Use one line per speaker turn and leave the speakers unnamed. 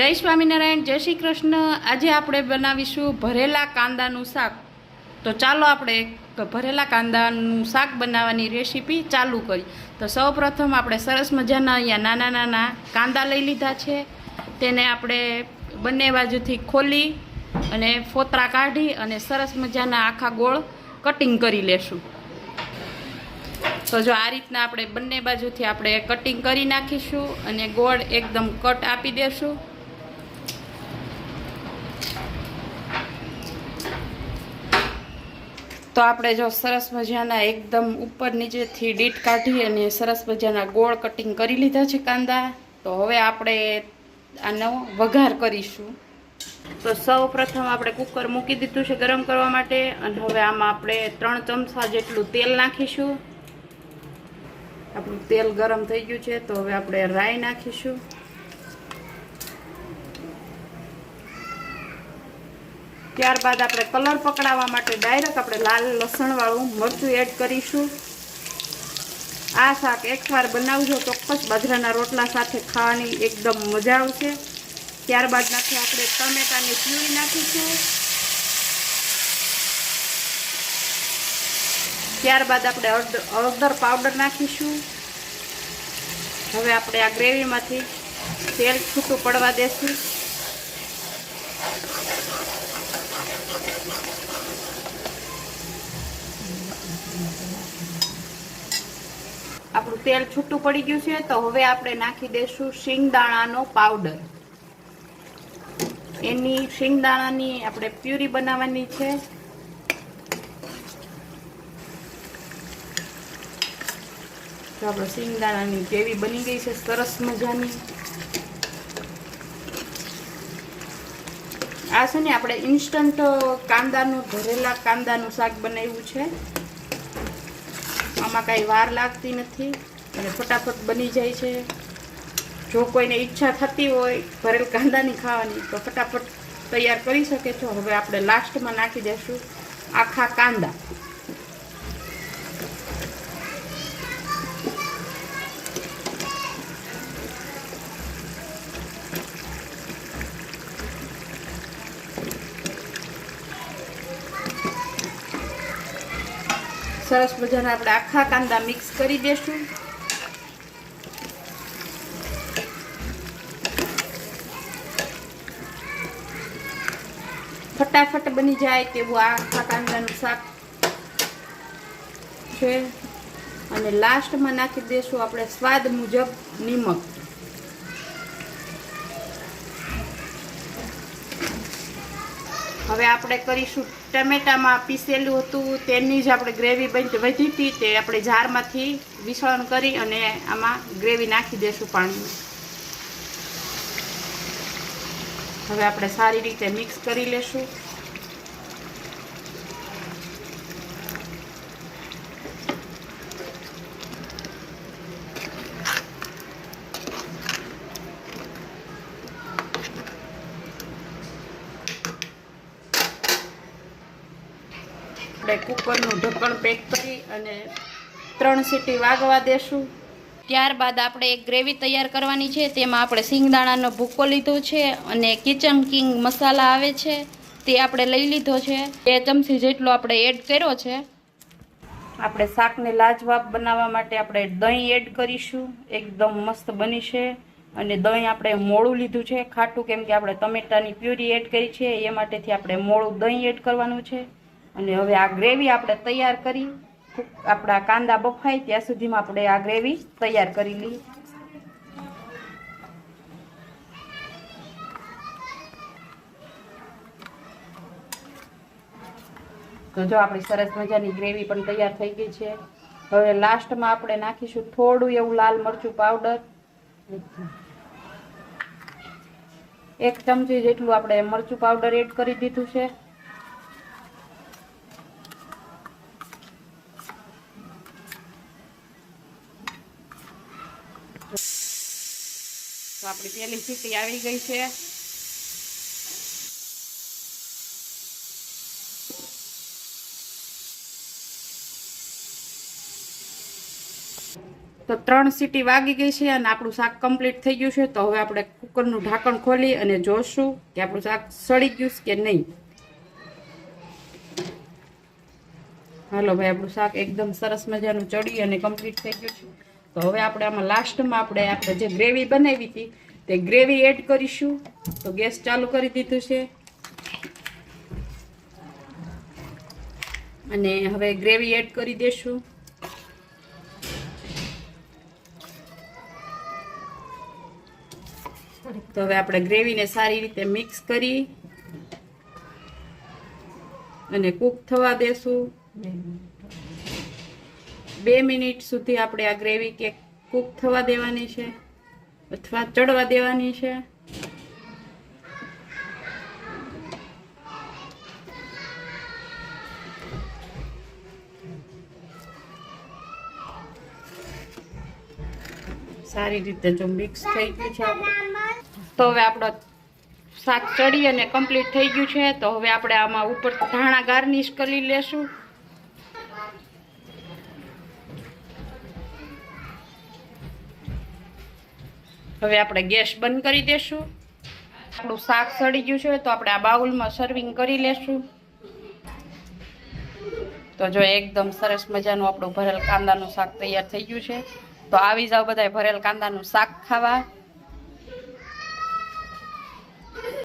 जय स्वामीनारायण जय श्री कृष्ण। आज આપણે બનાવીશું ભરેલા કાંદાનું શાક। તો ચાલો આપણે ભરેલા કાંદાનું શાક બનાવવાની રેસીપી ચાલુ કરી। તો સૌપ્રથમ આપણે સરસ મજાના અહીંયા નાના નાના કાંદા લઈ લીધા છે। તેને આપણે બંને બાજુથી ખોલી અને ફોતરા કાઢી અને સરસ મજાના આખા ગોળ કટિંગ કરી લેશું। તો જો આ રીતના આપણે બંને બાજુથી આપણે કટિંગ કરી નાખીશું અને ગોળ એકદમ કટ આપી દેશું। तो आपणे जो सरस मजाना एकदम ऊपर नीचे थी डीट काढ़ी अने सरस मजाना गोळ कटिंग करी लीधा छे कांदा। तो हवे आपणे आनो वघार करीशुं। तो सौ प्रथम आपणे कुकर मूकी दीधुं छे गरम करवा माटे अने हवे आमां आपणे 3 चमचा जेटलुं तेल नाखीशुं। आपणुं तेल गरम थई गयुं छे तो हवे आपणे राई नाखीशुं। त्यारबाद આપણે કલર પકડાવવા માટે ડાયરેક્ટ આપણે લાલ લસણવાળું મરચું એડ કરીશું। આ શાક એકવાર બનાવજો ચોક્કસ બાજરાના રોટલા સાથે ખાવાની એકદમ મજા આવશે। ત્યારબાદ નાખી આપણે ટમેટાની પ્યુરી નાખીશું। ત્યારબાદ આપણે હળદર પાવડર નાખીશું। હવે આપણે આ ગ્રેવીમાંથી તેલ છૂટું પડવા દેશું। આપણું તેલ છૂટું પડી ગયું છે તો હવે આપણે નાખી દેશું શીંગદાણાનો પાવડર। એની શીંગદાણાની આપણે પ્યુરી બનાવવાની છે। તો આપણે શીંગદાણાની ગ્રેવી બની ગઈ છે સરસ મજાની। આ છે ને આપણે ઇન્સ્ટન્ટ કાંદાનું ભરેલા કાંદાનું શાક બનાવ્યું છે। આમાં કાંઈ વાર લાગતી નથી અને ફટાફટ બની જાય છે। જો કોઈને ઈચ્છા થતી હોય ભરેલ કાંદાની ખાવાની તો ફટાફટ તૈયાર કરી શકે છો। હવે આપણે લાસ્ટમાં નાખી દઈશું આખા કાંદા। सरस मजाना આપણે આખા કાંદા મિક્સ કરી દેશું। ફટાફટ બની જાય તેવું આ આખા કાંદાનું શાક છે। અને લાસ્ટમાં નાખી દેશું આપણે સ્વાદ મુજબ નિમક। હવે આપણે કરીશું ટમેટામાં પીસેલું હતું તેની જ આપણે ગ્રેવી વધી હતી તે આપણે જારમાંથી મિશ્રણ કરી અને આમાં ગ્રેવી નાખી દેશું પાણીમાં। હવે આપણે સારી રીતે મિક્સ કરી લેશું। કુકરનું ઢક્કણ પેક કરી અને 3 સીટી વાગવા દેશું। ત્યારબાદ આપણે એક ગ્રેવી તૈયાર કરવાની છે। તેમાં આપણે સિંગદાણાનો ભૂકો લીધો છે અને કિચન કિંગ મસાલા આવે છે તે આપણે લઈ લીધો છે। 2 ચમચી જેટલો આપણે એડ કર્યો છે। આપણે શાકને લાજવાબ બનાવવા માટે આપણે દહીં એડ કરીશું। એકદમ મસ્ત બની છે અને દહીં આપણે મોળું લીધું છે ખાટું કેમ કે આપણે ટમેટાની પ્યુરી એડ કરી છે એ માટેથી આપણે મોળું દહીં એડ કરવાનું છે। અને હવે આ ગ્રેવી આપણે તૈયાર કરી આપણા કાંદા બફાય ત્યાં સુધીમાં આપણે આ ગ્રેવી તૈયાર કરી લઈએ। તો જો આપણી સરસ મજાની ગ્રેવી પણ તૈયાર થઈ ગઈ છે। હવે લાસ્ટમાં આપણે નાખીશું થોડું એવું લાલ મરચું પાવડર। 1 ચમચી જેટલું આપણે મરચું પાવડર એડ કરી દીધું છે। तो अपनी पहली सीटी आई गई है। તો 3 સીટી વાગી ગઈ છે અને આપણું શાક કમ્પ્લીટ થઈ ગયું છે. તો હવે આપણે કુકરનું ઢાંકણ ખોલી અને જોશું કે આપણું શાક સળી ગયું કે નહીં. હાલો ભાઈ, આપણું શાક એકદમ સરસ મજાનું ચડી અને કમ્પ્લીટ થઈ ગયું છે. તો હવે આપણે આમાં લાસ્ટમાં આપણે જે ગ્રેવી બનાવી હતી તે ગ્રેવી એડ કરીશું. તો ગેસ ચાલુ કરી દીધું છે અને હવે ગ્રેવી એડ કરી દેશું. તો હવે આપણે ગ્રેવીને સારી રીતે મિક્સ કરી અને કૂક થવા દેશું. 2 મિનિટ સુધી આપણે આ ગ્રેવી કે કૂક થવા દેવાની છે અથવા ચડવા દેવાની છે. સારી રીતે જો મિક્સ થઈ ગયું છે તો હવે આપણો શાક ચડી અને કમ્પ્લીટ થઈ ગયું છે. તો હવે આપણે આમાં ઉપર ધાણા ગાર્નિશ કરી લેશું. હવે આપણે ગેસ બંધ કરી દેશું. આપણું શાક સડી ગયું છે તો આપણે આ બાઉલમાં સર્વિંગ કરી લેશું. તો જો એકદમ સરસ મજાનું આપણું ભરેલ કાંદાનું શાક તૈયાર થઈ ગયું છે. તો આવી જાવ બધાય ભરેલ કાંદાનું શાક ખાવા.